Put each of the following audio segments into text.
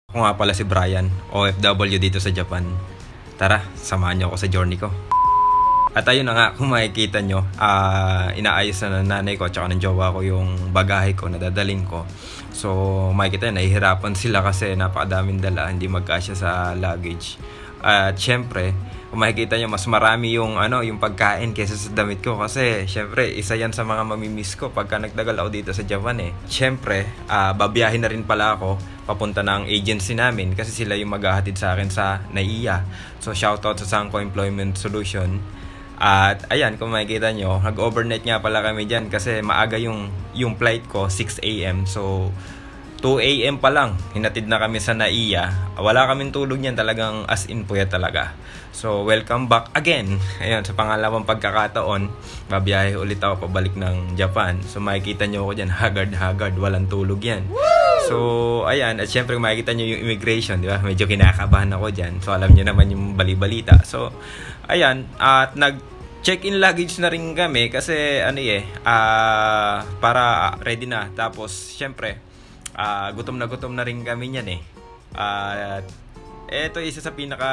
Ako nga pala si Brian, OFW dito sa Japan. Tara, samahan niyo ako sa journey ko. At ayun na nga, kung makikita nyo, inaayos na ng nanay ko at saka ng jowa ko yung bagahe ko na dadalhin ko. So makikita nyo, nahihirapan sila kasi napakadaming dala, hindi magkasya sa luggage. At syempre, kung makikita nyo, mas marami yung, yung pagkain kaysa sa damit ko. Kasi syempre, isa yan sa mga mamimiss ko pagka nagtagal ako dito sa Japan eh. Syempre, babiyahin na rin pala ako papunta ng agency namin kasi sila yung maghahatid sa akin sa NAIA. So shoutout sa Sangko Employment Solution. At ayan, kung makikita nyo, nag-overnight nga pala kami dyan kasi maaga yung flight ko, 6 AM. So 2 AM pa lang, hinatid na kami sa NAIA. Wala kaming tulog niyan, talagang as in puya talaga. So welcome back again. Ayun, sa pangalawang pagkakataon, babiyahe ulit ako pabalik ng Japan. So makikita nyo ako dyan, haggard, walang tulog yan. So ayan, at syempre makikita nyo yung immigration, di ba? Medyo kinakabahan ako dyan. So alam nyo naman yung bali-balita. So ayan, at nag-check-in luggage na rin kami kasi para ready na. Tapos syempre, gutom na rin kami niyan eh. Ito isa sa pinaka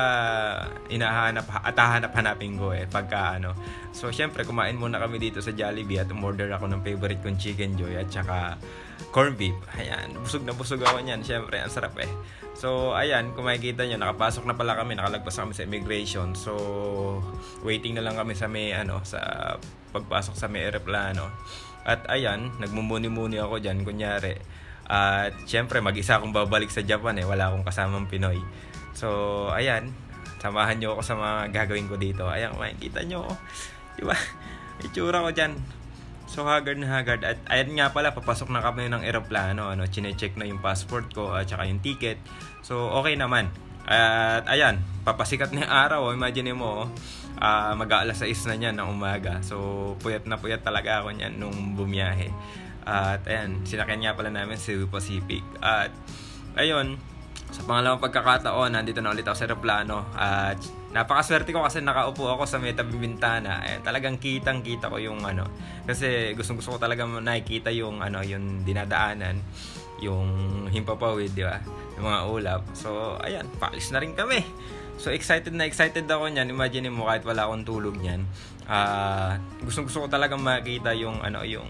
hanapin ko eh pagka So syempre kumain muna kami dito sa Jollibee at umorder ako ng favorite kong chicken joy at saka corned beef. Ayan, busog na busog ako niyan. Syempre ang sarap eh. So ayan, kung makikita nyo, nakapasok na pala kami, nakalagpas kami sa immigration. So waiting na lang kami sa sa pagpasok sa may eroplano. At ayan, nagmumuni-muni ako diyan kunyari. At syempre mag-isa akong babalik sa Japan eh, wala akong kasamang Pinoy. So ayan, samahan nyo ako sa mga gagawin ko dito. Ayan, makikita nyo, di ba? Itsura ko dyan. So haggard na haggard. At ayan nga pala, papasok na kami ng eroplano. Chine-check na yung passport ko at saka yung ticket. So okay naman. At ayan, papasikat na yung araw. Imagine mo, mag-aalas 6 na niyan ng umaga. So puyat na puyat talaga ako niyan nung bumiyahe. At ayan, sinakyan nga pala namin Cebu Pacific. At ayun, sa pangalawang pagkakataon, nandito na ulit ako sa aeroplano. At napakaswerte ko kasi nakaupo ako sa may tabing bintana. Talagang kitang-kita ko yung kasi gusto ko talaga nakikita yung yung dinadaanan, yung himpapawid, di ba? Yung mga ulap. So ayan, paalis na rin kami. So excited ako niyan. Imagine mo, kahit wala akong tulog niyan. Gusto ko talagang makita yung yung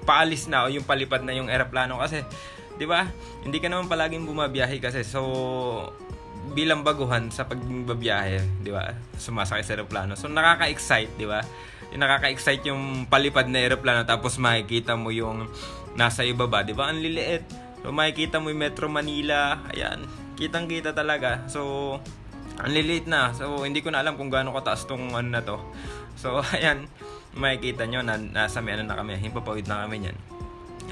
paalis na o yung palipad na yung eroplano kasi 'di ba? Hindi ka naman palaging bumabiyahe kasi. So bilang baguhan sa pagbabiyahe, 'di ba? Sumasakay sa eroplano. So nakaka-excite, 'di ba? Nakaka-excite yung palipad na eroplano tapos makikita mo yung nasa ibaba, 'di ba? Ang liliit. So makikita mo yung Metro Manila. Ayan, kitang-kita talaga. So ang liliit na. So hindi ko na alam kung gaano kataas tong na to. So ayan, makikita nyo na nasa may na kami, himpapawid na kami niyan.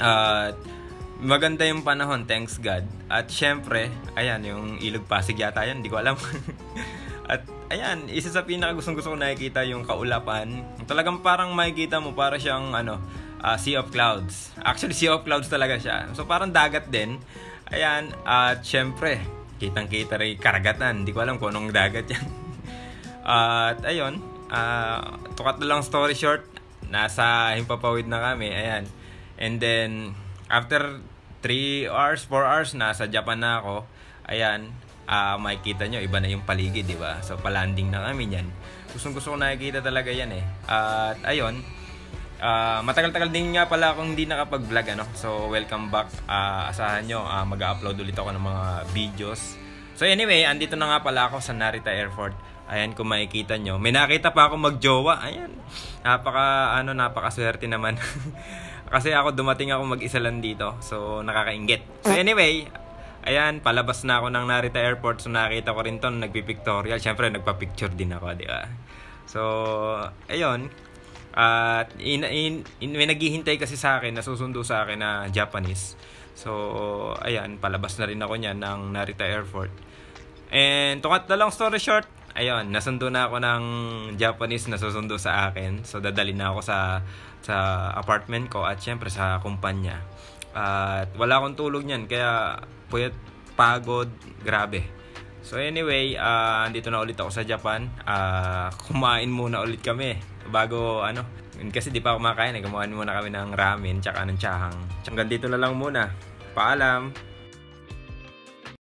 At maganda yung panahon, thanks God. At syempre, ayan, yung Ilog Pasig yata yan, hindi ko alam. At ayan, isa sa pinaka gusto ko nakikita yung kaulapan. Talagang parang makikita mo para siyang sea of clouds. Actually, sea of clouds talaga siya. So parang dagat din. Ayan, at syempre, kitang-kita rin karagatan. Hindi ko alam kung anong dagat yan. At ayun, tukat na lang story short, nasa himpapawid na kami. Ayan. And then after 4 hours nasa Japan na ako. Ayan, makikita nyo, iba na yung paligid, di ba? So palanding na kami niyan. Gusto ko nakikita talaga yan eh. At ayun, matagal-tagal din nga pala akong hindi nakapag-vlog So welcome back. Asahan nyo, mag-upload ulit ako ng mga videos. So anyway, andito na nga pala ako sa Narita Airport. Ayan, kung makikita nyo, may nakita pa ako magjowa. Ayan, napakaswerte naman. Kasi ako dumating ako mag-isa lang dito. So nakakainggit. So anyway, ayan, palabas na ako ng Narita Airport. So nakita ko rin to, nagpipictorial. Siyempre nagpa-picture din ako, di ba? So ayun, at may naghihintay kasi sa akin, nasusundo sa akin na Japanese. So ayan, palabas na rin ako niyan ng Narita Airport. And tukat na lang story short, ayun, nasundo na ako ng Japanese na susundo sa akin. So dadalhin na ako sa apartment ko at syempre sa kumpanya. At wala akong tulog niyan kaya puyat, pagod, grabe. So anyway, andito na ulit ako sa Japan. Kumain muna ulit kami bago kasi di pa ako kumakain. Kumain muna kami ng ramen tsaka ng chahang. Hanggang dito na lang muna. Paalam.